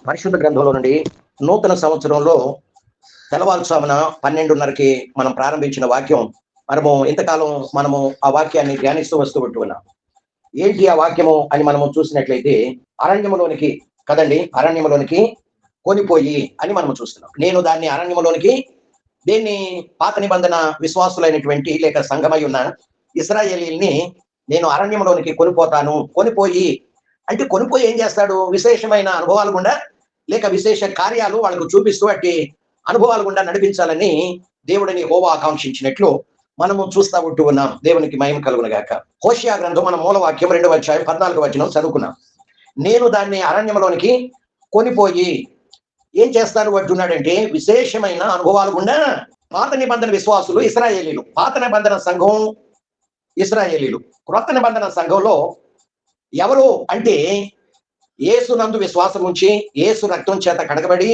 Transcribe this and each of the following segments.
పరిశుద్ధ గ్రంథంలో నుండి నూతన సంవత్సరంలో తెల్లవారుజామున 12:30కి మనం ప్రారంభించిన వాక్యం. ఇంతకాలం మనము ఆ వాక్యాన్ని ధ్యానిస్తూ వస్తూ ఉంటున్నాం. ఏంటి ఆ వాక్యము అని మనము చూసినట్లయితే అరణ్యములోనికి కదండి, అరణ్యములోనికి కొనిపోయి అని మనము చూస్తున్నాం. నేను దాన్ని అరణ్యములోనికి దేన్ని పాత నిబంధన విశ్వాసులైనటువంటి లేక సంఘమై ఉన్న ఇశ్రాయేలీల్ని నేను అరణ్యంలోనికి కొనిపోతాను. కొనిపోయి అంటే కొనిపోయి ఏం చేస్తాడు? విశేషమైన అనుభవాలు గుండా లేక విశేష కార్యాలు వాళ్ళకు చూపిస్తూ అట్టి అనుభవాలు గుండా నడిపించాలని దేవుడిని యెహోవా ఆకాంక్షించినట్లు మనము చూస్తా ఉంటూ ఉన్నాం. దేవునికి మహిమ కలుగును గాక. హోషేయ గ్రంథం మన మూలవాక్యం 2వ అధ్యాయం 14వ వచనం చదువుకున్నాం. నేను దాన్ని అరణ్యంలోనికి కొనిపోయి ఏం చేస్తాను అంటున్నాడంటే విశేషమైన అనుభవాలు గుండా పాత నిబంధన విశ్వాసులు ఇశ్రాయేలీలు, పాత నిబంధన సంఘం ఇశ్రాయేలీలు, క్రొత్త నిబంధన సంఘంలో ఎవరు అంటే యేసునందు విశ్వాసం ఉంచి యేసు రక్తం చేత కడగబడి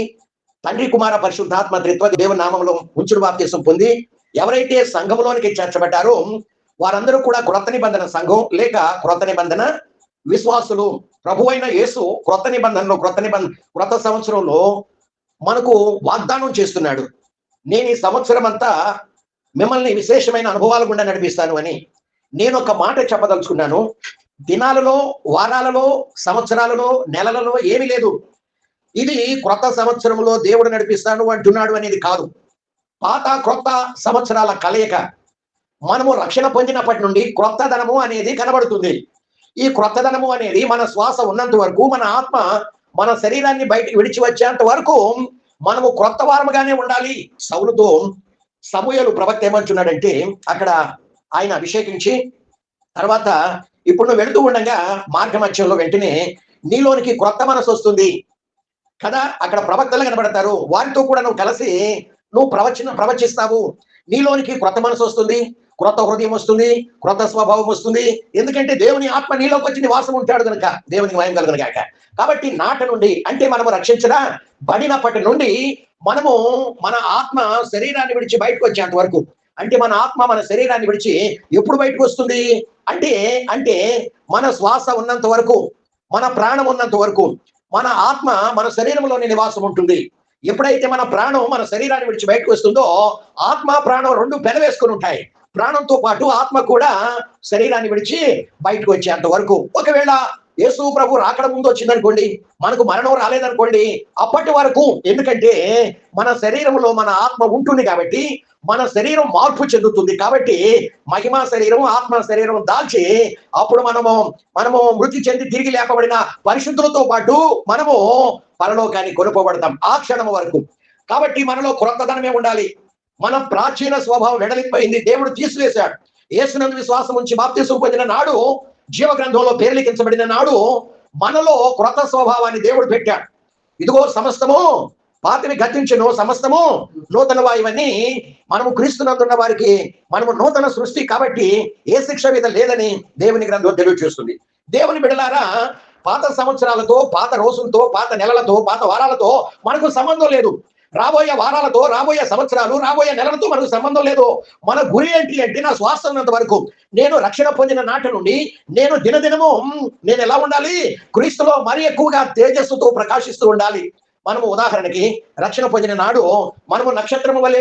తండ్రి కుమార పరిశుద్ధాత్మ త్రిత్వ దేవుని నామంలో ఉంచుడు బాప్తిసం పొంది ఎవరైతే సంఘంలోనికి చేర్చబడ్డారో వారందరూ కూడా క్రొత్త నిబంధన సంఘం లేక క్రొత్త నిబంధన విశ్వాసులు. ప్రభువైన యేసు క్రొత్త సంవత్సరంలో మనకు వాగ్దానం చేస్తున్నాడు. నేను ఈ సంవత్సరం అంతా మిమ్మల్ని విశేషమైన అనుభవాల గుండా నడిపిస్తాను అని. నేను ఒక మాట చెప్పదలుచుకున్నాను. దినాలలో, వారాలలో, సంవత్సరాలలో, నెలలలో ఏమీ లేదు. ఇది క్రొత్త సంవత్సరంలో దేవుడు నడిపిస్తాను అంటున్నాడు అనేది కాదు. పాత క్రొత్త సంవత్సరాల కలయిక. మనము రక్షణ పొందినప్పటి నుండి క్రొత్తదనము అనేది కనబడుతుంది. ఈ క్రొత్తదనము అనేది మన శ్వాస ఉన్నంత వరకు, మన ఆత్మ మన శరీరాన్ని బయటికి విడిచి వచ్చేంత వరకు మనము క్రొత్త వారముగానే ఉండాలి. సౌలుతో సమూయేలు ప్రవక్త ఏమంటున్నాడంటే, అక్కడ ఆయన అభిషేకించి తర్వాత ఇప్పుడు నువ్వు వెళుతూ ఉండగా మార్గ మధ్యంలో వెంటనే నీలోనికి క్రొత్త మనసు వస్తుంది కదా. అక్కడ ప్రవక్తలు కనబడతారు. వారితో కూడా నువ్వు కలిసి నువ్వు ప్రవచిస్తావు. నీలోనికి క్రొత్త మనసు వస్తుంది, క్రొత్త హృదయం వస్తుంది, క్రొత్త స్వభావం వస్తుంది. ఎందుకంటే దేవుని ఆత్మ నీలోకి వచ్చి నివాసం ఉంటాడు కనుక. దేవునికి మహిమ కలుగును గాక. కాబట్టి నాట నుండి అంటే మనము రక్షించబడినప్పటి నుండి మనము మన ఆత్మ శరీరాన్ని విడిచి బయటకు వచ్చేంత వరకు, అంటే మన ఆత్మ మన శరీరాన్ని విడిచి ఎప్పుడు బయటకు వస్తుంది అంటే మన శ్వాస ఉన్నంత వరకు, మన ప్రాణం ఉన్నంత వరకు మన ఆత్మ మన శరీరంలోని నివాసం ఉంటుంది. ఎప్పుడైతే మన ప్రాణం మన శరీరాన్ని విడిచి బయటకు వస్తుందో ఆత్మ ప్రాణం రెండు పెనవేసుకుని ఉంటాయి. ప్రాణంతో పాటు ఆత్మ కూడా శరీరాన్ని విడిచి బయటకు వచ్చేంత వరకు. ఒకవేళ యేసు ప్రభు రాకడ ముందు వచ్చిందనుకోండి, మనకు మరణం రాలేదనుకోండి, అప్పటి వరకు, ఎందుకంటే మన శరీరంలో మన ఆత్మ ఉంటుంది కాబట్టి మన శరీరం మార్పు చెందుతుంది. కాబట్టి మహిమా శరీరం ఆత్మ శరీరం దాల్చి అప్పుడు మనము మృతి చెంది తిరిగి లేపబడిన పరిశుద్ధులతో పాటు మనము పరలోకాన్ని కొనుకోబడతాం ఆ క్షణం వరకు. కాబట్టి మనలో క్రొత్తదనమే ఉండాలి. మన ప్రాచీన స్వభావం వెడలిపోయింది, దేవుడు తీసివేశాడు. యేసునందు విశ్వాసం ఉంచి బాప్తిసం పొందిన నాడు, జీవ గ్రంథంలో పేరు లిఖించబడిన నాడు మనలో క్రొత్త స్వభావాన్ని దేవుడు పెట్టాడు. ఇదిగో సమస్తము పాతవి గతించును, సమస్తము నూతన వాయువని. మనము క్రీస్తునందున్న వారికి మనము నూతన సృష్టి కాబట్టి ఏ శిక్ష మీద లేదని దేవుని గ్రంథం తెలియజేస్తుంది. దేవుని బిడ్డలారా, పాత సంవత్సరాలతో, పాత రోజులతో, పాత నెలలతో, పాత వారాలతో మనకు సంబంధం లేదు. రాబోయే వారాలతో, రాబోయే సంవత్సరాలు, రాబోయే నెలలతో మనకు సంబంధం లేదు. మన గురి ఏంటి అంటే, నా శ్వాస ఉన్నంత వరకు, నేను రక్షణ పొందిన నాటి నుండి నేను దినదినము నేను ఎలా ఉండాలి? క్రీస్తులో మరీ ఎక్కువగా తేజస్సుతో ప్రకాశిస్తూ ఉండాలి. మనము ఉదాహరణకి రక్షణ పొందిన నాడు మనము నక్షత్రం వల్లే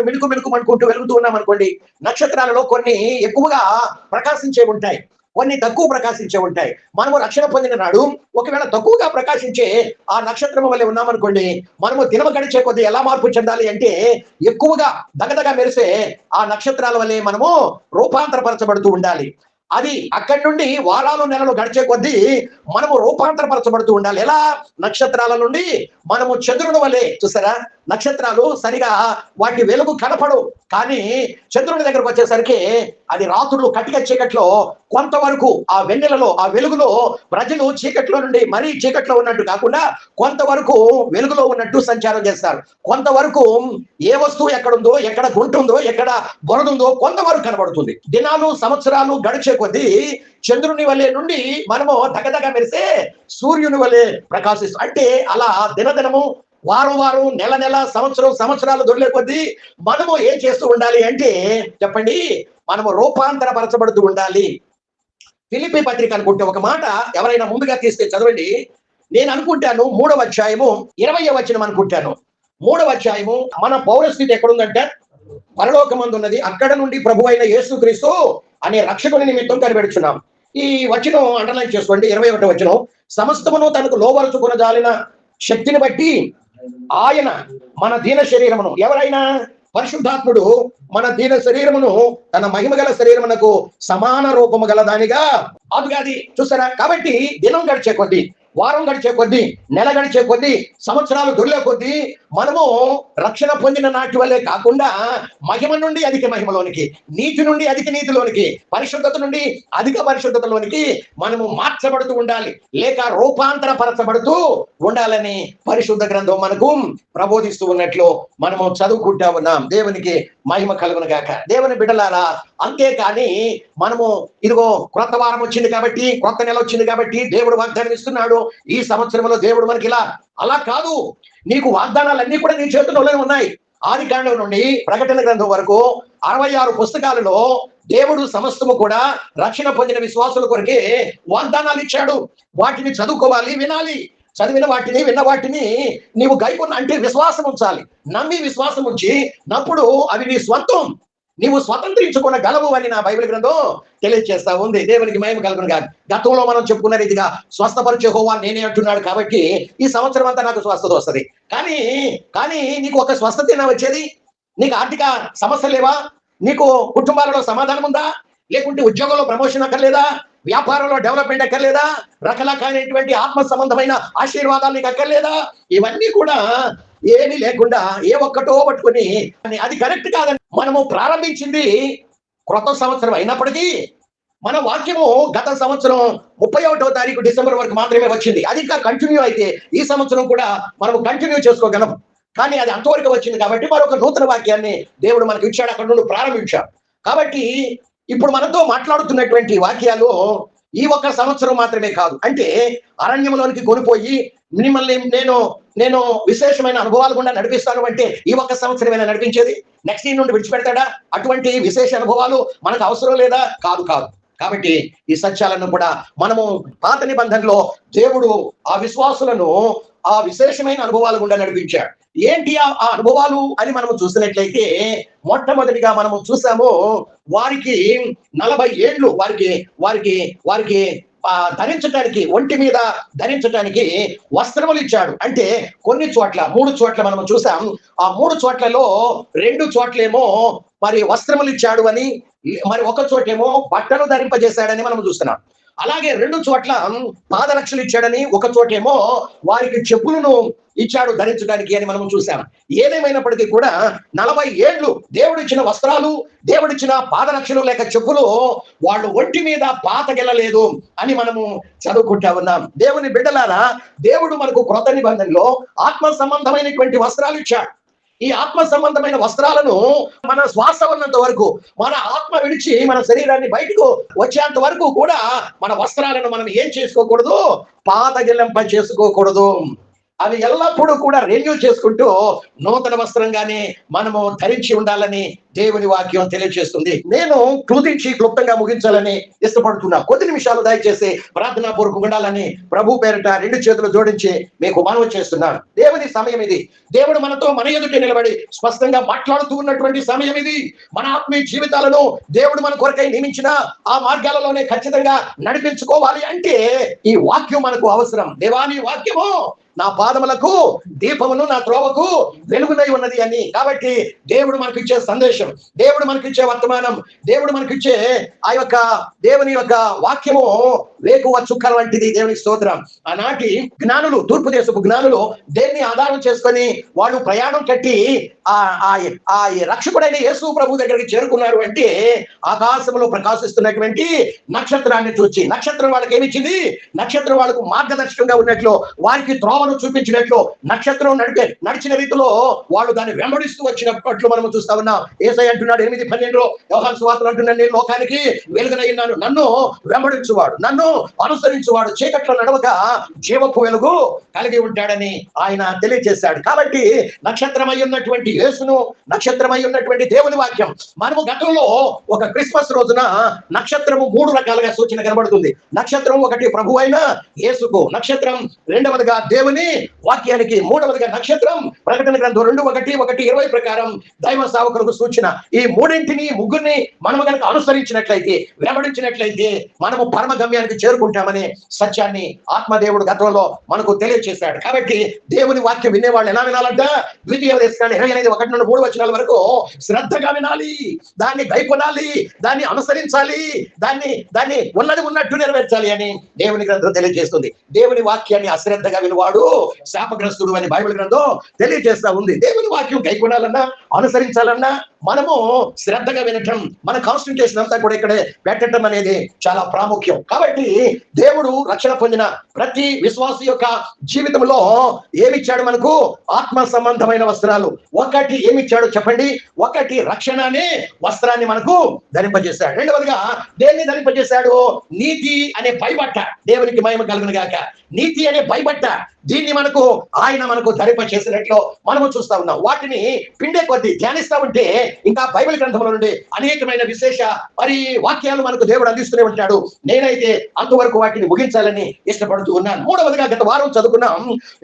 మిణుకు అనుకుంటూ వెలుగుతూ ఉన్నాం అనుకోండి. నక్షత్రాలలో కొన్ని ఎక్కువగా ప్రకాశించే ఉంటాయి, కొన్ని తక్కువ ప్రకాశించే ఉంటాయి. మనము రక్షణ పొందిన నాడు ఒకవేళ తక్కువగా ప్రకాశించే ఆ నక్షత్రం వల్లే ఉన్నామనుకోండి, మనము దినము గడిచే కొద్దీ ఎలా మార్పు చెందాలి అంటే ఎక్కువగా దగదగా మెరిసే ఆ నక్షత్రాల వల్లే మనము రూపాంతరపరచబడుతూ ఉండాలి. అది అక్కడి నుండి వారాలు నెలలు గడిచే కొద్దీ మనము రూపాంతరపరచబడుతూ ఉండాలి. ఎలా? నక్షత్రాల నుండి మనము చంద్రుని వలె. చూసారా, నక్షత్రాలు సరిగా వాటి వెలుగు కనపడు, కానీ చంద్రుని దగ్గరకు వచ్చేసరికి అది రాత్రులు కటిక చీకట్లో కొంతవరకు ఆ వెన్నెలలో ఆ వెలుగులో ప్రజలు చీకట్లో నుండి మరీ చీకట్లో ఉన్నట్టు కాకుండా కొంతవరకు వెలుగులో ఉన్నట్టు సంచారం చేస్తారు. కొంతవరకు ఏ వస్తువు ఎక్కడుందో, ఎక్కడ గుంటుందో, ఎక్కడ బొరదుందో కొంతవరకు కనబడుతుంది. దినాలు సంవత్సరాలు గడిచే కొద్దీ చంద్రుని వలె నుండి మనము దగదగ మెరిసే సూర్యుని వలె ప్రకాశిస్తాం. అంటే అలా దినదినము, వారం నెల సంవత్సరాలు దొరికే కొద్దీ మనము ఏం చేస్తూ ఉండాలి అంటే చెప్పండి, మనము రూపాంతరపరచబడుతూ ఉండాలి. ఫిలిప్పీ పత్రిక అనుకుంటే ఒక మాట ఎవరైనా ముందుగా తీస్తే చదవండి. నేను అనుకుంటాను 3వ అధ్యాయము 20వ వచనం అనుకుంటాను. 3వ అధ్యాయము మన పౌరస్థితి ఎక్కడుందంటే పరలోకమందున్నది, అక్కడ నుండి ప్రభు అయిన యేసుక్రీస్తు అనే రక్షకుని నిమిత్తం కనిపెడుచున్నాం. ఈ వచనం అండర్లైన్ చేసుకోండి. 21వ వచనం, సమస్తమును తనకు లోబరుచుకున్న జాలిన శక్తిని బట్టి ఆయన మన దీన శరీరమును, ఎవరైనా పరిశుద్ధాత్ముడు మన దీన శరీరమును తన మహిమ గల శరీరమునకు సమాన రూపము గల దానిగా అది చూసారా. కాబట్టి దినం గడిచే కొద్దీ, వారం గడిచే కొద్దీ, నెల గడిచే కొద్దీ, సంవత్సరాలు దొరికే కొద్దీ మనము రక్షణ పొందిన నాటి వల్లే కాకుండా మహిమ నుండి అధిక మహిమలోనికి, నీతి నుండి అధిక నీతిలోనికి, పరిశుద్ధత నుండి అధిక పరిశుద్ధతలోనికి మనము మార్చబడుతూ ఉండాలి, లేక రూపాంతరపరచబడుతూ ఉండాలని పరిశుద్ధ గ్రంథం మనకు ప్రబోధిస్తూ ఉన్నట్లు మనము చదువుకుంటా ఉన్నాం. దేవునికి మహిమ కలుగును గాక. దేవుని బిడ్డలారా, అంతేకాని మనము ఇదిగో క్రొత్త వారం వచ్చింది కాబట్టి, క్రొత్త నెల వచ్చింది కాబట్టి దేవుడు వాగ్దానం ఇస్తున్నాడు, ఈ సంవత్సరంలో దేవుడు మనకి ఇలా, అలా కాదు. నీకు వాగ్దానాలన్నీ కూడా నీ చేతుల్లోనే ఉన్నాయి. ఆది కాండం నుండి ప్రకటన గ్రంథం వరకు 66 పుస్తకాలలో దేవుడు సమస్తము కూడా రక్షణ పొందిన విశ్వాసుల కొరకే వాగ్దానాలు ఇచ్చాడు. వాటిని చదువుకోవాలి, వినాలి. చదివిన వాటిని, విన్న వాటిని నీవు గైకొన్న, అంటే విశ్వాసం ఉంచాలి. నమ్మి విశ్వాసం ఉంచి నప్పుడు అవి నీ స్వంతం, నీవు స్వతంత్రించుకున్న గలవు అని నా బైబిల్ గ్రంథం తెలియజేస్తా ఉంది. దేవునికి మహిమ కలుగును గాక. గతంలో మనం చెప్పుకున్న రీతిగా స్వస్థపరిచే యెహోవా నేనే అంటున్నాడు కాబట్టి ఈ సంవత్సరం అంతా నాకు స్వస్థత వస్తుంది. కానీ నీకు ఒక స్వస్థతేనా వచ్చేది? నీకు ఆర్థిక సమస్య లేవా? నీకు కుటుంబాలలో సమాధానం ఉందా? లేకుంటే ఉద్యోగంలో ప్రమోషన్ అక్కర్లేదా? వ్యాపారంలో డెవలప్మెంట్ అక్కర్లేదా? రకరకాలైనటువంటి ఆత్మ సంబంధమైన ఆశీర్వాదాలు నీకు అక్కర్లేదా? ఇవన్నీ కూడా ఏమీ లేకుండా ఏ ఒక్కటో పట్టుకుని అది కరెక్ట్ కాదని మనము ప్రారంభించింది క్రొత్త సంవత్సరం అయినప్పటికీ మన వాక్యము గత సంవత్సరం 31వ తారీఖు డిసెంబర్ వరకు మాత్రమే వచ్చింది. అది ఇంకా కంటిన్యూ అయితే ఈ సంవత్సరం కూడా మనము కంటిన్యూ చేసుకోగలం. కానీ అది అంతవరకు వచ్చింది కాబట్టి మరొక నూతన వాక్యాన్ని దేవుడు మనకు ఇచ్చాడు, అక్కడ నుండి ప్రారంభించాడు. కాబట్టి ఇప్పుడు మనతో మాట్లాడుతున్నటువంటి వాక్యాలు ఈ ఒక్క సంవత్సరం మాత్రమే కాదు. అంటే అరణ్యంలోనికి కొనిపోయి మిమ్మల్ని నేను విశేషమైన అనుభవాలు గుండా నడిపిస్తాను అంటే ఈ ఒక్క సంవత్సరమైనా నడిపించేది? నెక్స్ట్ ఇయర్ నుండి విడిచిపెడతాడా? అటువంటి విశేష అనుభవాలు మనకు అవసరం లేదా? కాదు. కాబట్టి ఈ సత్యాలను కూడా మనము పాత నిబంధనలో దేవుడు ఆ విశ్వాసులను ఆ విశేషమైన అనుభవాలు గుండా నడిపించాడు. ఏంటి ఆ అనుభవాలు అని మనము చూసినట్లయితే, మొట్టమొదటిగా మనము చూసాము, వారికి 40 ఏళ్ళు వారికి ధరించడానికి, ఒంటి మీద ధరించడానికి వస్త్రములు ఇచ్చాడు. అంటే కొన్ని చోట్ల 3 చోట్ల మనం చూసాం. ఆ 3 చోట్లలో 2 చోట్లేమో మరి వస్త్రములు ఇచ్చాడు అని, మరి ఒక చోటేమో బట్టలు ధరింపజేశాడని మనం చూస్తున్నాం. అలాగే 2 చోట్ల పాదరక్షలు ఇచ్చాడని, ఒక చోటేమో వారికి చెప్పులను ఇచ్చాడు ధరించడానికి అని మనం చూసాం. ఏదేమైనప్పటికీ కూడా 40 ఏళ్ళు దేవుడిచ్చిన వస్త్రాలు, దేవుడిచ్చిన పాదరక్షలు లేక చెప్పులు వాళ్ళు ఒంటి మీద పాతగెళ్ళలేదు అని మనము చదువుకుంటా ఉన్నాం. దేవుని బిడ్డలారా, దేవుడు మనకు క్రొత్త నిబంధనలో ఆత్మ సంబంధమైనటువంటి వస్త్రాలు ఇచ్చాడు. ఈ ఆత్మ సంబంధమైన వస్త్రాలను మన శ్వాస ఉన్నంత వరకు, మన ఆత్మ విడిచి మన శరీరాన్ని బయటకు వచ్చేంత వరకు కూడా మన వస్త్రాలను మనం ఏం చేసుకోకూడదు? పాతగిల్లింప చేసుకోకూడదు. అవి ఎల్లప్పుడూ కూడా రెన్యూ చేసుకుంటూ నూతన వస్త్రంగానే మనము ధరించి ఉండాలని దేవుని వాక్యం తెలియజేస్తుంది. నేను క్లుప్తంగా ముగించాలని ఇష్టపడుతున్నా. కొద్ది నిమిషాలు దయచేసి ప్రార్థనా పూర్వకంగా ఉండాలని ప్రభు పేరిట 2 చేతులు జోడించి మీకు మనవి చేస్తున్నాను. దేవుని సమయం ఇది. దేవుడు మనతో మన ఎదుట నిలబడి స్పష్టంగా మాట్లాడుతూ ఉన్నటువంటి సమయం ఇది. మన ఆత్మీయ జీవితాలను దేవుడు మన కొరకై నియమించిన ఆ మార్గాలలోనే ఖచ్చితంగా నడిపించుకోవాలి అంటే ఈ వాక్యం మనకు అవసరం. దేవాని వాక్యము నా పాదములకు దీపమును, నా త్రోవకు వెలుగునై ఉన్నది అని. కాబట్టి దేవుడు మనకు ఇచ్చే సందేశం, దేవుడు మనకిచ్చే వర్తమానం, దేవుడు మనకిచ్చే ఆ యొక్క దేవుని యొక్క వాక్యము వేకువ చుక్కల వంటిది. దేవుని స్తోత్రం. ఆనాటి జ్ఞానులు, తూర్పు దేశపు జ్ఞానులు దేన్ని ఆధారం చేసుకొని వాళ్ళు ప్రయాణం కట్టి ఆ రక్షకుడైన యేసు ప్రభు దగ్గరికి చేరుకున్నారు అంటే ఆకాశంలో ప్రకాశిస్తున్నటువంటి నక్షత్రాన్ని చూచి, నక్షత్రం వాళ్ళకి ఏమిచ్చింది? నక్షత్రం వాళ్ళకు మార్గదర్శకంగా ఉన్నట్లు వారికి త్రోవ సొలొమోను చూపించినట్లు నక్షత్రం నడిచిన రీతిలో వాళ్ళు దాన్ని వెంబడిస్తూ వచ్చినట్లు మనం చూస్తా ఉన్నాం. యేసయ్య అంటున్నాడు 8:12 యోహాను సువార్తలో అంటున్నాడు, నేను లోకానికి వెలుగునయ్యున్నాను, నన్ను వెంబడించువాడు, నన్ను అనుసరించువాడు చీకట్లో నడవక జీవపు వెలుగు కలిగి ఉంటాడని ఆయన తెలియజేశాడు. కాబట్టి నక్షత్రమై ఉన్నటువంటి యేసును, నక్షత్రమై ఉన్నటువంటి దేవుని వాక్యం మనము గతంలో ఒక క్రిస్మస్ రోజున నక్షత్రము 3 రకాలుగా సూచన కనబడుతుంది. నక్షత్రం ఒకటి ప్రభు అయిన యేసుకు, నక్షత్రం రెండవదిగా దేవుని వాక్యానికి, మూడవదిగా నక్షత్రం ప్రకటన గ్రంథం 2:1-20 ప్రకారం దైవ సేవకులకు సూచన. ఈ ముగ్గురిని మనము కనుక అనుసరించినట్లయితే, వెంబడించినట్లయితే మనము పరమ గమ్యానికి చేరుకుంటామనే సత్యాన్ని ఆత్మదేవుడు గతంలో మనకు తెలియజేశాడు. కాబట్టి దేవుని వాక్యం వినేవాళ్ళు ఎలా వినాలంట? 2 వరకు శ్రద్ధగా వినాలి, దాన్ని గైకొనాలి, దాన్ని అనుసరించాలి, దాన్ని ఉన్నట్టు నెరవేర్చాలి అని దేవుని గ్రంథం తెలియజేస్తుంది. దేవుని వాక్యాన్ని అశ్రద్ధగా వినువాడు శాపగ్రస్తుడు అని బైబిల్ గ్రంథం తెలియజేస్తా ఉంది. దేవుని వాక్యం గైకొనాలన్నా, అనుసరించాలన్నా మనము శ్రద్ధగా వినటం, మన కాన్సన్ట్రేషన్ అంతా కూడా ఇక్కడే పెట్టడం అనేది చాలా ప్రాముఖ్యం. కాబట్టి దేవుడు రక్షణ పొందిన ప్రతి విశ్వాసి యొక్క జీవితంలో ఏమిచ్చాడు? మనకు ఆత్మ సంబంధమైన వస్త్రాలు. ఒకటి ఏమిచ్చాడు చెప్పండి? ఒకటి రక్షణ అనే వస్త్రాన్ని మనకు ధరింపజేశాడు. రెండవదిగా దేన్ని ధరింపజేశాడు? నీతి అనే పైబట్ట. దేవునికి మహిమ కలుగును గాక. నీతి అనే పైబట్ట, దీన్ని ఆయన మనకు ధరింప చేసినట్లు మనము చూస్తా ఉన్నాం. వాటిని పిండే కొద్దీ ధ్యానిస్తా ఉంటే ఇంకా బైబిల్ గ్రంథంలో నుండి అనేకమైన విశేష వాక్యాలు మనకు దేవుడు అందిస్తూనే ఉంటాడు. నేనైతే అంతవరకు వాటిని ముగించాలని ఇష్టపడుతూ ఉన్నాను. మూడవదిగా గత వారం చదువుకున్నాం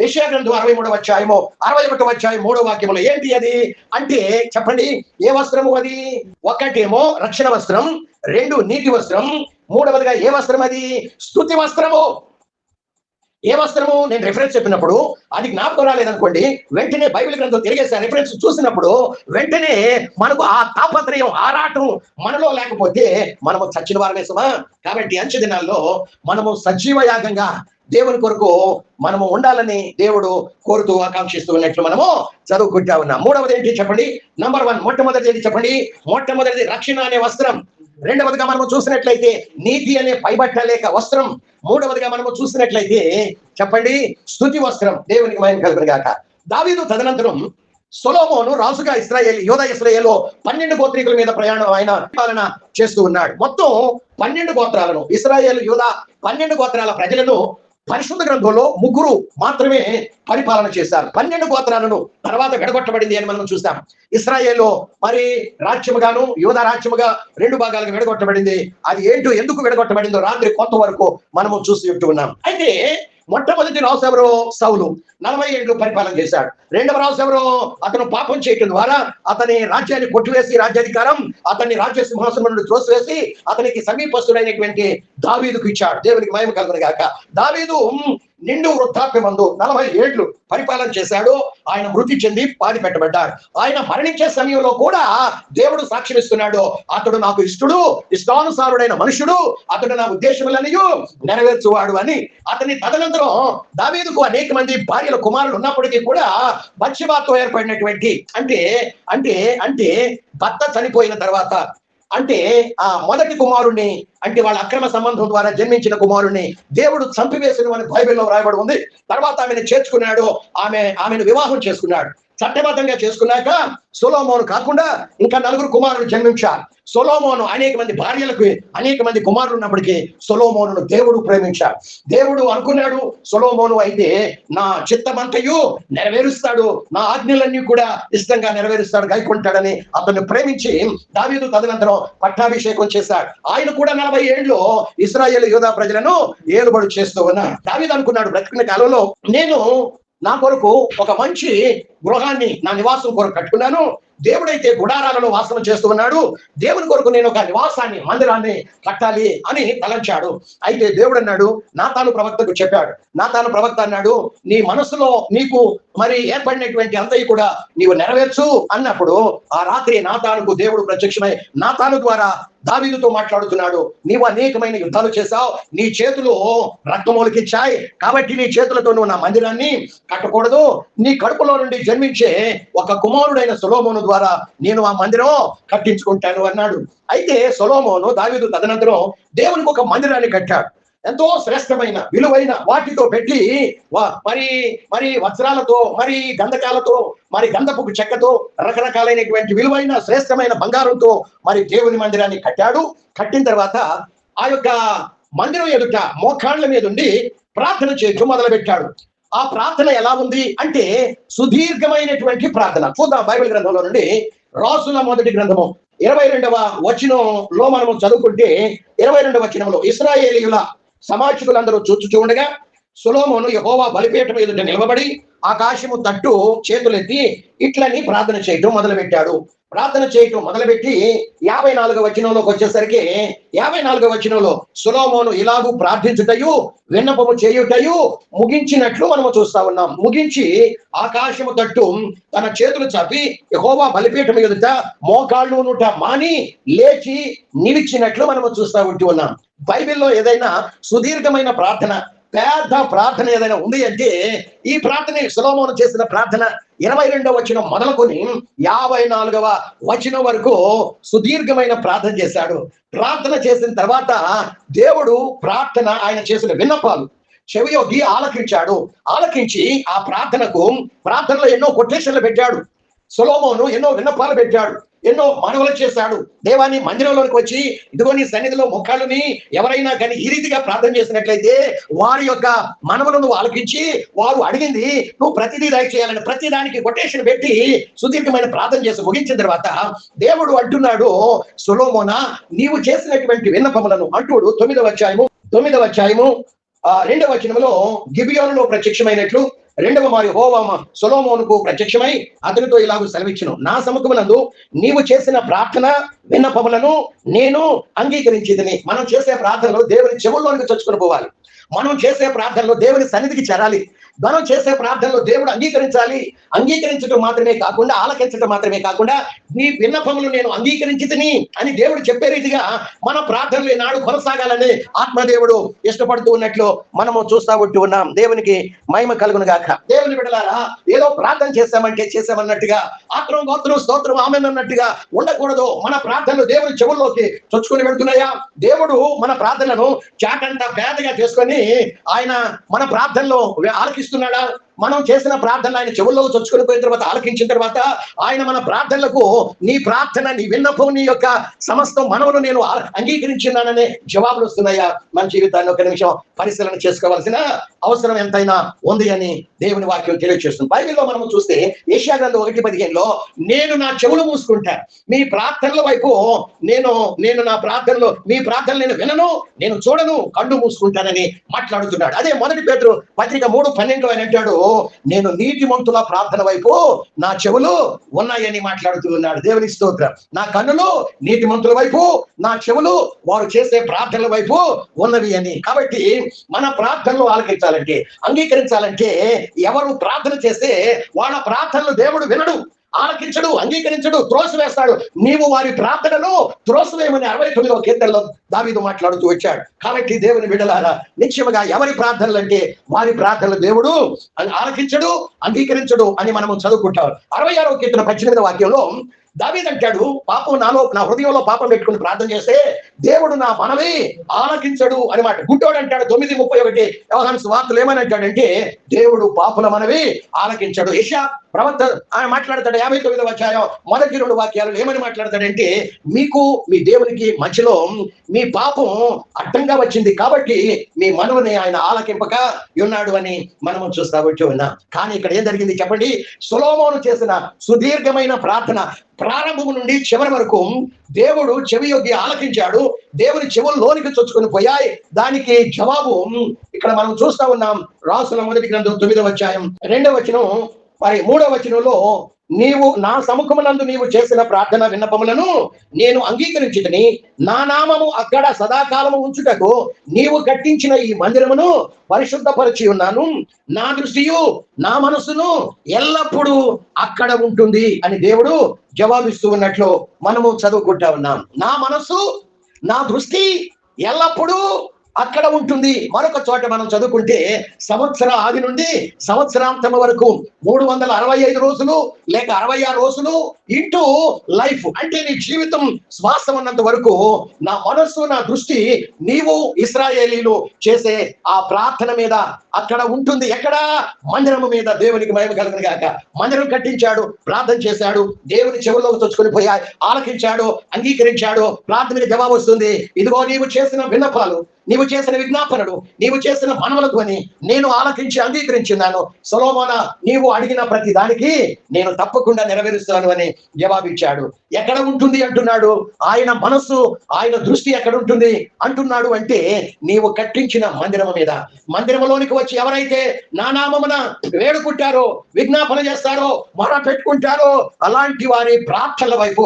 యెషయా గ్రంథం 63వ అధ్యాయము 61వ అధ్యాయం 3వ వాక్యములో. ఏంటి అది అంటే చెప్పండి? ఏ వస్త్రము అది? ఒకటేమో రక్షణ వస్త్రం, 2 నీతి వస్త్రం, మూడవదిగా ఏ వస్త్రం అది? స్తుతి వస్త్రము. ఏ వస్త్రము? నేను రిఫరెన్స్ చెప్పినప్పుడు అది జ్ఞాపకం రాలేదనుకోండి, వెంటనే బైబిల్ గ్రంథం తిరిగేసి రిఫరెన్స్ చూసినప్పుడు వెంటనే మనకు ఆ తాపత్రయం, ఆరాటం మనలో లేకపోతే మనము చచ్చిన వారమేసమా? కాబట్టి అంచె దినాల్లో మనము సజీవ యాగంగా దేవుని కొరకు మనము ఉండాలని దేవుడు కోరుతూ ఆకాంక్షిస్తూ ఉన్నట్లు మనము చదువుకుంటా ఉన్నాం. మూడవది ఏంటి చెప్పండి? నంబర్ 1 మొట్టమొదటిది ఏంటి చెప్పండి? మొట్టమొదటిది రక్షణ అనే వస్త్రం. రెండవదిగా మనము చూసినట్లయితే నీతి అనే పైబట్ట లేక వస్త్రం. మూడవదిగా మనము చూసినట్లయితే చెప్పండి స్తుతి వస్త్రం. దేవునికి మహిమ కలుగును గాక. దావీదు తదనంతరం సొలొమోను రాజుగా యూదా ఇశ్రాయేలు 12 గోత్రికుల మీద ఆయన పాలన చేస్తూ ఉన్నాడు. మొత్తం 12 గోత్రాలను, ఇశ్రాయేలు యూదా 12 గోత్రాల ప్రజలను పరిశుద్ధ గ్రంథంలో 3 మాత్రమే పరిపాలన చేశారు. 12 గోత్రాలను తర్వాత విడగొట్టబడింది అని మనం చూస్తాం. ఇశ్రాయేలు రాజ్యముగాను యూదా రాజ్యముగా 2 భాగాలుగా విడగొట్టబడింది. అది ఏంటో, ఎందుకు విడగొట్టబడిందో రాత్రి కొంత వరకు మనము చూస్తూ ఉన్నాం. అయితే మొట్టమొదటి రాజు ఎవరు? సౌలు 40 ఏళ్ళు పరిపాలన చేశాడు. రెండవ రాజు ఎవరు? అతను పాపం చేయటం ద్వారా అతని రాజ్యాన్ని కొట్టివేసి రాజ్యాధికారం అతన్ని రాజ్య సింహాసనం నుండి త్రోసివేసి అతనికి సమీపస్తుడైనటువంటి దావీదుకు ఇచ్చాడు. దేవునికి మహిమ కలుగును గాక. దావీదు నిండు వృద్ధాప్యమందు 40 ఏళ్ళు పరిపాలన చేశాడు. ఆయన మృతి చెంది పాతి పెట్టబడ్డాడు. ఆయన మరణించే సమయంలో కూడా దేవుడు సాక్ష్యం ఇస్తున్నాడు, అతడు నాకు ఇష్టడు, ఇష్టానుసారుడైన మనుషుడు, అతడు నా ఉద్దేశములన్నీ నెరవేర్చువాడు అని. అతని తదనంతరం దావీదుకు అనేక మంది భార్యల కుమారులు ఉన్నప్పటికీ కూడా బత్షెబాతో ఏర్పడినటువంటి అంటే భర్త చనిపోయిన తర్వాత, అంటే ఆ మొదటి కుమారుణ్ణి, అంటే వాళ్ళ అక్రమ సంబంధం ద్వారా జన్మించిన కుమారుణ్ణి దేవుడు చంపివేసిన అని బైబిల్లో రాయబడి ఉంది. తర్వాత ఆమెను చేర్చుకున్నాడు, ఆమెను వివాహం చేసుకున్నాడు. చట్టబద్ధంగా చేసుకున్నాక సొలొమోను కాకుండా ఇంకా 4 కుమారులు జన్మించారు. సొలొమోను అనేక మంది భార్యలకు అనేక మంది కుమారులు ఉన్నప్పటికీ సొలొమోనును దేవుడు ప్రేమించాడు. దేవుడు అనుకున్నాడు, సొలొమోను అయితే నా చిత్తమంతయు నెరవేరుస్తాడు, నా ఆజ్ఞలన్నీ కూడా ఇష్టంగా నెరవేరుస్తాడు, గైకొంటాడని అతన్ని ప్రేమించి దావీదు తదనంతరం పట్టాభిషేకం చేశాడు. ఆయన కూడా 40 ఏళ్ళు ఇశ్రాయేలు యూదా ప్రజలను ఏలుబడి చేస్తూ ఉన్నాడు. దావీదు అనుకున్నాడు, బ్రతికిన కాలంలో నేను నా కొరకు ఒక మంచి గృహాన్ని నా నివాసం కొరకు కట్టుకున్నాను, దేవుడైతే గుడారాలలో వాసన చేస్తూ ఉన్నాడు, దేవుని కొరకు నేను ఒక నివాసాన్ని, మందిరాన్ని కట్టాలి అని తలంచాడు. అయితే దేవుడు అన్నాడు, నాతాను ప్రవక్తకు చెప్పాడు. నాతాను ప్రవక్త అన్నాడు, నీ మనసులో నీకు ఏర్పడినటువంటి అంతయి కూడా నీవు నెరవేర్చు అన్నప్పుడు ఆ రాత్రి నాతానుకు దేవుడు ప్రత్యక్షమై నాతాను ద్వారా దావీదుతో మాట్లాడుతున్నాడు. నీవు అనేకమైన యుద్ధాలు చేశావు, నీ చేతులు రక్తమూలకిచ్చాయి, కాబట్టి నీ చేతులతో నువ్వు నా మందిరాన్ని కట్టకూడదు. నీ కడుపులో నుండి జన్మించే ఒక కుమారుడైన సొలొమోను ద్వారా నేను ఆ మందిరం కట్టించుకుంటాను అన్నాడు. అయితే సొలొమోను దావీదు తదనంతరం దేవునికి ఒక మందిరాన్ని కట్టాడు. ఎంతో శ్రేష్టమైన విలువైన వాటితో పెట్టి మరి మరి వజ్రాలతో, మరి గంధకాలతో, మరి గంధపు చెక్కతో, రకరకాలైనటువంటి విలువైన శ్రేష్టమైన బంగారంతో మరి దేవుని మందిరాన్ని కట్టాడు. కట్టిన తర్వాత ఆ యొక్క మందిరం ఎదుట మోకాళ్ళ మీద ఉండి ప్రార్థన చేయటం మొదలు పెట్టాడు. ఆ ప్రార్థన ఎలా ఉంది అంటే సుదీర్ఘమైనటువంటి ప్రార్థన. చూద్దాం బైబిల్ గ్రంథంలో నుండి రాసుల మొదటి గ్రంథము 22వ వచనంలో మనము చదువుకుంటే 22వ వచనంలో ఇశ్రాయేలీయుల సమాజకులందరూ చూచుచుండగా సొలొమోను యెహోవా బలిపీఠం ఎదుట నిలబడి ఆకాశము తట్టు చేతులెత్తి ఇట్లని ప్రార్థన చేయటం మొదలుపెట్టాడు. ప్రార్థన చేయటం మొదలుపెట్టి 54వ వచనంలోకి వచ్చేసరికి 54వ వచనంలో సొలొమోను ఇలాగూ ప్రార్థించుటయు విన్నపము చేయుటయు ముగించినట్లు మనము చూస్తా ఉన్నాం. ముగించి ఆకాశము తట్టు తన చేతులు చాపి యెహోవా బలిపీఠం ఎదుట మోకాళ్ళు నుట మాని లేచి నిలిచినట్లు మనము చూస్తా ఉన్నాం. బైబిల్లో ఏదైనా సుదీర్ఘమైన ప్రార్థన, పెద్ద ప్రార్థన ఏదైనా ఉంది అంటే ఈ ప్రార్థన సొలొమోను చేసిన ప్రార్థన 22వ వచనం మొదలుకొని 54వ వచనం వరకు సుదీర్ఘమైన ప్రార్థన చేశాడు. ప్రార్థన చేసిన తర్వాత దేవుడు ప్రార్థన, ఆయన చేసిన విన్నపాలు చెవియొగ్గి ఆలకించాడు. ఆలకించి ఆ ప్రార్థనలో ఎన్నో కొటేషన్లు పెట్టాడు. సొలొమోను ఎన్నో విన్నపాలు పెట్టాడు, ఎన్నో మనవులు చేశాడు. దేవాన్ని మందిరంలోకి వచ్చి ఇదిగో నీ సన్నిధిలో ముఖాలుని ఎవరైనా కానీ ఈ రీతిగా ప్రార్థన చేసినట్లయితే వారి యొక్క మనవులను ఆలకించి వారు అడిగింది నువ్వు ప్రతిదీ దయచేయాలని ప్రతి దానికి కొటేషన్ పెట్టి సుదీర్ఘమైన ప్రార్థన చేసి ముగించిన తర్వాత దేవుడు అంటున్నాడు, సొలొమోనా నీవు చేసినటువంటి విన్నపములను అంటుడు 9వ అధ్యాయము 2వ వచనంలో గిబియోనులో ప్రత్యక్షమైనట్లు రెండవ మారు యెహోవా సొలొమోనుకు ప్రత్యక్షమై అతనితో ఇలాగూ సెలవిచ్చును, నా సముఖమునందు నీవు చేసిన ప్రార్థన విన్నపములను నేను అంగీకరించితిని. మనం చేసే ప్రార్థనలో దేవుని చెవుల్లోనికి చొచ్చుకొని పోవాలి. మనం చేసే ప్రార్థనలో దేవుని సన్నిధికి చేరాలి. మనం చేసే ప్రార్థనలో దేవుడు అంగీకరించడం మాత్రమే కాకుండా, ఆలకించడం మాత్రమే కాకుండా నీ విన్నపములు నేను అంగీకరించితిని అని దేవుడు చెప్పే రీతిగా మన ప్రార్థనలు ఈనాడు కొనసాగాలని ఆత్మదేవుడు ఇష్టపడుతూ ఉన్నట్లు మనము చూస్తా ఉన్నాం. దేవునికి మహిమ కలుగును గాక. దేవుని బిడ్డలారా, ఏదో ప్రార్థన చేసామన్నట్టుగా ఆత్రం గోత్రం స్తోత్రం ఆమేన్ అన్నట్టుగా ఉండకూడదు. మన ప్రార్థనలు దేవుని చెవుల్లోకి చొచ్చుకొని వెళ్తున్నాయా? దేవుడు మన ప్రార్థనలను చాటంట పేదగా చేసుకొని ఆయన మన ప్రార్థనలో ఆలకిస్తున్నాడా? మనం చేసిన ప్రార్థనలు ఆయన చెవుల్లో చొచ్చుకొని పోయిన తర్వాత, ఆలకించిన తర్వాత ఆయన మన ప్రార్థనలకు నీ ప్రార్థన, నీ విన్నపం, నీ యొక్క సమస్తం మనవులు నేను అంగీకరించున్నాననే జవాబులు వస్తున్నాయా? మన జీవితాన్ని ఒక నిమిషం పరిశీలన చేసుకోవాల్సిన అవసరం ఎంతైనా ఉంది అని దేవుని వాక్యం తెలియజేస్తుంది. బైబిల్లో మనం చూస్తే యెషయా గ్రంథం 1:15లో నేను నా చెవులు మూసుకుంటా, మీ ప్రార్థనల వైపు నేను నా ప్రార్థనలో మీ ప్రార్థనలు నేను వినను, నేను చూడను, కళ్ళు మూసుకుంటానని మాట్లాడుతున్నాడు. అదే మొదటి పేతురు పత్రిక 3:12 అని అంటాడు, నేను నీతిమంతుల ప్రార్థన వైపు నా చెవులు ఉన్నాయని మాట్లాడుతూ ఉన్నాడు. దేవుని స్తోత్రం. నా కన్నులు నీతిమంతుల వైపు, నా చెవులు వారు చేసే ప్రార్థనల వైపు ఉన్నవి అని. కాబట్టి మన ప్రార్థనలు ఆలకించాలంటే, అంగీకరించాలంటే ఎవరు ప్రార్థన చేస్తే వాళ్ళ ప్రార్థనలు దేవుడు వినడు, ఆలకించడు, అంగీకరించడు, త్రోసివేస్తాడు. నీవు వారి ప్రార్థనలు త్రోసివేయమని 69వ కీర్తనలో దావీదు మాట్లాడుతూ వచ్చాడు. కాబట్టి దేవుని బిడ్డలారా, నిశ్చయముగా ఎవరి ప్రార్థనలు అంటే వారి ప్రార్థనలు దేవుడు ఆలకించడు, అంగీకరించడు అని మనము చదువుకుంటాం. 66వ కీర్తన 18వ వాక్యంలో దావీదు అంటాడు, పాపం నా హృదయంలో పాపం పెట్టుకుని ప్రార్థన చేస్తే దేవుడు నా మనవి ఆలకించడు అని మాట. గుడ్డోడు అంటాడు 9:31 యోహాను సువార్తలో ఏమని అంటాడంటే దేవుడు పాపుల మనవి ఆలకించడు. యెషయా ప్రవక్త ఆయన మాట్లాడతాడు 59వ అధ్యాయం మొదటి 2 వాక్యాలు ఏమని మాట్లాడతాడంటే, మీకు మీ దేవునికి మధ్యలో మీ పాపం అడ్డంగా వచ్చింది కాబట్టి మీ మనవుని ఆయన ఆలకింపక ఉన్నాడు అని మనము చూస్తా ఉన్నాం. కానీ ఇక్కడ ఏం జరిగింది చెప్పండి? సొలొమోను చేసిన సుదీర్ఘమైన ప్రార్థన ప్రారంభం నుండి చివరి వరకు దేవుడు చెవియొగ్గి ఆలకించాడు. దేవుని చెవులు లోనికి చొచ్చుకొని పోయాయి. దానికి జవాబు ఇక్కడ మనం చూస్తా ఉన్నాం. రాసుల మొదటి గ్రంథం 9వ అధ్యాయం 2వ వచనం మరి 3వ వచనంలో, నీవు నా సముఖమునందు నీవు చేసిన ప్రార్థన విన్నపములను నేను అంగీకరించితిని, నా నామము అక్కడ సదాకాలము ఉంచుటకు నీవు కట్టించిన ఈ మందిరమును పరిశుద్ధపరిచి ఉన్నాను, నా దృష్టియు నా మనసును ఎల్లప్పుడూ అక్కడ ఉంటుంది అని దేవుడు జవాబిస్తూ ఉన్నట్లు మనము చదువుకుంటా ఉన్నాం. నా మనసు, నా దృష్టి ఎల్లప్పుడూ అక్కడ ఉంటుంది. మరొక చోట మనం చదువుకుంటే సంవత్సర ఆది నుండి సంవత్సరాంతం వరకు 365 రోజులు లేక 66 రోజులు ఇంటూ లైఫ్ అంటే నీ జీవితం శ్వాస ఉన్నంత వరకు నా మనస్సు నా దృష్టి నీవు ఇశ్రాయేలీలు చేసే ఆ ప్రార్థన మీద అక్కడ ఉంటుంది. ఎక్కడ? మందిరము మీద. దేవునికి మహిమ కలుగును గాక. మందిరం కట్టించాడు, ప్రార్థన చేశాడు, దేవుని చెవుల్లోకి చొచ్చుకొని పోయా, ఆలకించాడు, అంగీకరించాడు, ప్రార్థనకి జవాబు వస్తుంది. ఇదిగో నీవు చేసిన విన్నపాలు, నీవు చేసిన విజ్ఞాపనలు, నీవు చేసిన మనవల ధ్వని నేను ఆలకించి అంగీకరించున్నాను. సొలొమోన, నీవు అడిగిన ప్రతి దానికి నేను తప్పకుండా నెరవేరుస్తాను అని జవాబిచ్చాడు. ఎక్కడ ఉంటుంది అంటున్నాడు? ఆయన మనస్సు, ఆయన దృష్టి ఎక్కడ ఉంటుంది అంటున్నాడు అంటే నీవు కట్టించిన మందిరము మీద. మందిరములోనికి వచ్చి ఎవరైతే నా నామమున వేడుకుంటారో, విజ్ఞాపన చేస్తారో, మొర పెట్టుకుంటారో అలాంటి వారి ప్రార్థనల వైపు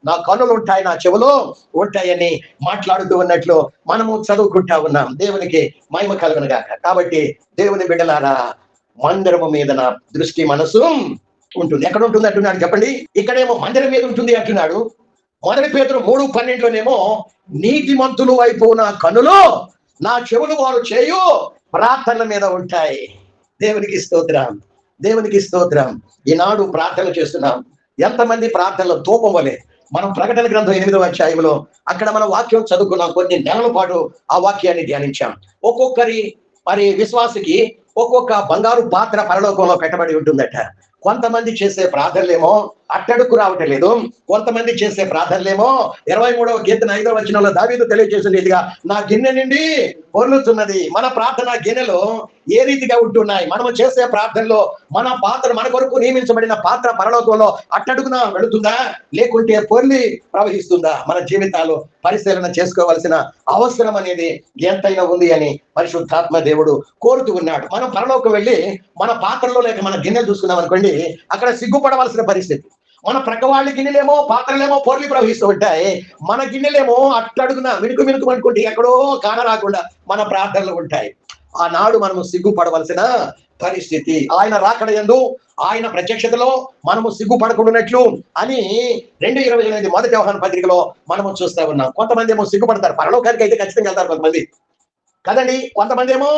నా కన్నులు ఉంటాయి, నా చెవులు ఉంటాయని మాట్లాడుతూ ఉన్నట్లు మనము చదువుకుంటా ఉన్నాం. దేవునికి మహిమ కలుగును గాక. కాబట్టి దేవుని బిడ్డలారా, మందిరము మీద నా దృష్టి మనసు ఉంటుంది. ఎక్కడ ఉంటుంది అంటున్నాడు చెప్పండి? ఇక్కడేమో మందిరం మీద ఉంటుంది అంటున్నాడు. 1 పేతురు 3:12లోనేమో నీతిమంతుల వైపు నా కన్నులు, నా చెవులు వారు చేయు ప్రార్థనల మీద ఉంటాయి. దేవునికి స్తోత్రం, దేవునికి స్తోత్రం. ఈనాడు ప్రార్థన చేస్తున్నాం. ఎంతమంది ప్రార్థనలు ధూపం వలె. మనం ప్రకటన గ్రంథం 8వ అధ్యాయంలో అక్కడ మనం వాక్యం చదువుకున్నాం. కొన్ని నెలల పాటు ఆ వాక్యాన్ని ధ్యానించాం. ఒక్కొక్కరి మరి విశ్వాసికి ఒక్కొక్క బంగారు పాత్ర పరలోకంలో పెట్టబడి ఉంటుందట. కొంతమంది చేసే ప్రార్థనలేమో అట్టడుకు రావటం లేదు. కొంతమంది చేసే ప్రార్థనలేమో 23వ కీర్తన 5వ వచనంలో దావీదు తెలియజేసినట్టుగా నా గిన్నె నిండి పొర్లుతున్నది. మన ప్రార్థన గిన్నెలో ఏ రీతిగా ఉంటున్నాయి? మనము చేసే ప్రార్థనలో మన పాత్ర, మన కొరకు నియమించబడిన పాత్ర పరలోకంలో అట్టడుగున వెళుతుందా, లేకుంటే పొర్లి ప్రవహిస్తుందా? మన జీవితాలు పరిశీలన చేసుకోవాల్సిన అవసరం అనేది ఎంతైనా ఉంది అని పరిశుద్ధాత్మ దేవుడు కోరుతూ ఉన్నాడు. మనం పరలోకం వెళ్ళి మన పాత్రలో లేక మన గిన్నెలు చూసుకున్నాం అనుకోండి, అక్కడ సిగ్గుపడవలసిన పరిస్థితి. మన ప్రక్క వాళ్ళ గిన్నెలేమో, పాత్రలేమో పొర్లి ప్రవహిస్తూ ఉంటాయి. మన గిన్నెలేమో అట్టడుగున మినుకు మినుకు అనుకుంటే ఎక్కడో కానరాకుండా మన ప్రార్థనలు ఉంటాయి. ఆనాడు మనము సిగ్గుపడవలసిన పరిస్థితి. ఆయన రాకడ యందు, ఆయన ప్రత్యక్షతలో మనము సిగ్గుపడకుండానట్లు అని 2:28 మొదటి యోహాను పత్రికలో మనము చూస్తా ఉన్నాం. కొంతమంది ఏమో సిగ్గుపడతారు. పరలోకానికి అయితే ఖచ్చితంగా వెళ్తారు కొంతమంది కదండి. కొంతమంది ఏమో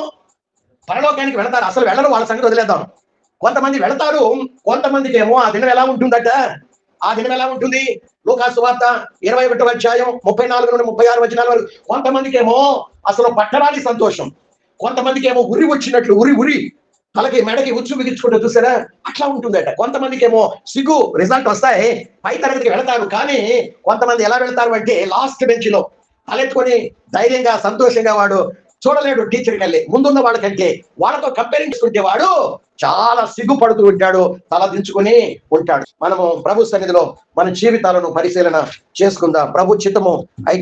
పరలోకానికి వెళతారు, అసలు వెళ్ళరు, వాళ్ళ సంగతి వదిలేద్దాం. కొంతమంది వెళతారు, కొంతమందికి ఏమో ఆ దినం ఎలా ఉంటుందట. ఆ దినం ఎలా ఉంటుంది? లూకాసు వార్త 21వ అధ్యాయం 34 నుండి 36 వచనాల వరకు. కొంతమందికి ఏమో అసలు పట్టరాని సంతోషం, కొంతమందికి ఏమో ఉరి వచ్చినట్లు ఉరి తలకి మెడకి ఉచ్చు బిగించుకుంటూ చూసారా, అట్లా ఉంటుందట. కొంతమందికి ఏమో సిగ్గు రిజల్ట్ వస్తాయి, పై తరగతికి వెళతారు. కానీ కొంతమంది ఎలా వెళ్తారు అంటే లాస్ట్ బెంచ్ లో తలెత్తుకొని ధైర్యంగా సంతోషంగా వాడు చూడలేడు టీచర్ కల్లి. ముందున్న వాడికంటే వాళ్ళతో కంపేరింగ్ చేసుకుంటే వాడు చాలా సిగ్గుపడుతూ ఉంటాడు, తల దించుకొని ఉంటాడు. మనము ప్రభు సన్నిధిలో మన జీవితాలను పరిశీలన చేసుకుందాం. ప్రభు చిత్తము అయితే